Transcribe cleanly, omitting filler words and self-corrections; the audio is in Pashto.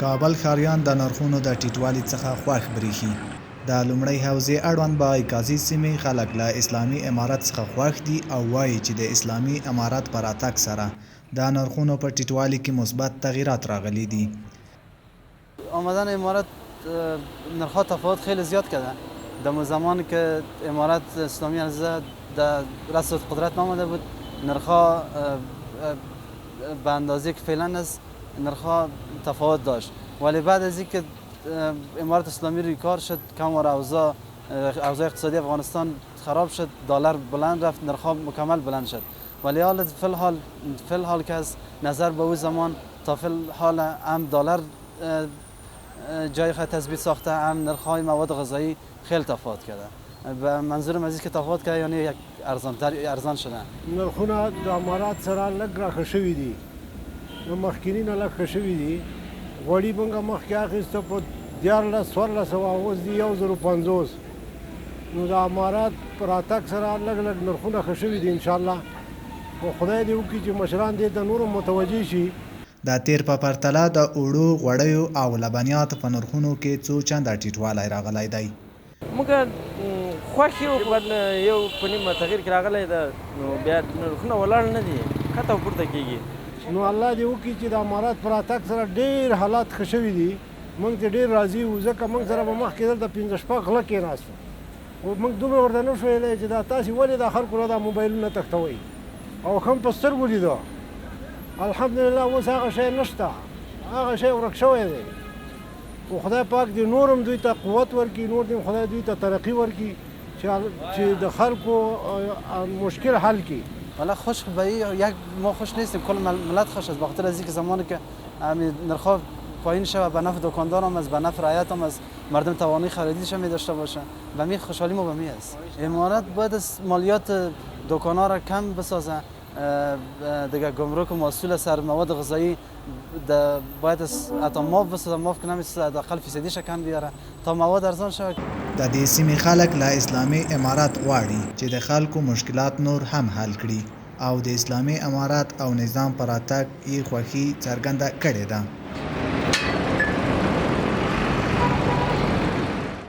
کابل ښاریان د نرخونو د ټیټوالي څخه خوښ بریښي. د لومړۍ حوزې اړوند بایکازي سیمې خلک له اسلامي امارت څخه خوښ دي او وایي چې د اسلامي امارت په راتګ سره د نرخونو په ټیټوالي کې مثبت تغییرات راغلي دي. آمدن امارات نرخ‌ها تفاوت خیلی زیاد کرده. در زمانی که امارت اسلامی علیزاده در رأس قدرت آمده بود نرخ‌ها به اندازه که فعلا است نرخ‌ها تفاوت داشت، ولی بعد از اینکه امارت اسلامی روی کار شد کم و اوضاع اقتصادی افغانستان خراب شد، دلار بلند رفت، نرخ‌ها مکمل بلند شد. ولی حال فی الحال که از نظر به اون زمان تا فی الحال هم دلار جای خود تثبیت ساخته، هم نرخ‌های مواد غذایی خیلی تفاوت کرده. به منظورم از این که تفاوت کرده یعنی یک ارزان شده. نرخونه د امارات سره لږ راښه شوي دي، مخکیني نه لږ ښه شوي دي. غوړي موږ مخکې اخیسته په 1400 اوس دي 1050. نو د امارات په راتګ سره لږ نرخونه ښه شوي دي انشاءالله. خو خدای دې وکړي چې مشران دې ته نورو متوجه شي. د تیر په پرتله د اوړو، غوړیو او لبنیاتو په نرخونو کې څو چنده ټیټوالی راغلی دی. موږ خوښ یو په نیمه تغییر کې راغلی ده، نو بیا نرخونه ولاړ نه دي، ښکته پورته کېږي. نو الله دې وکړي چې د امارات په راتګ سره ډېر حالات ښه شوي دي. موږ ته ډېر راضي یو، ځکه موږ سره به مخکې دلته 15 غله کېناستو، خو موږ دومره ورته نه شو ویلی چې دا تاسې ولې دا خلکو نه دا موبایلونه تښتوئ، او ښه په سترګو لیده. الحمدلله اوس هغه شی نشته، هغه شی ورک شوی دی. خو خدای پاک دې نور هم دوی ته قوت ورکړي، نور دې خدای دوی ته ترقي ورکړي چې د خلکو مشکل حل کړي. والا خوش به یک ما خوش نیستیم، کل ملت خوش است، بخاطر از اینکه زمانی که نرخ‌ها پایین شود به نفع دکاندار هم است، به نفع رعیت هم است، مردم توانایی خریدیش هم داشته باشن، به می خوشحالی ما به می است. امارات باید مالیات دکانا را کم بسازه، دیگه گمرک و محصول سر مواد غذایی باید حتی ماف بسازه، ماف که نمیشه حداقل فیصدیش کم بیاره تا مواد ارزان شود. د دې سیمې خلک له اسلامي امارت غواړي چې د خلکو مشکلات نور هم حل کړي او د اسلامي امارت او نظام پر راتګ یې خوښي څرګنده کړې ده.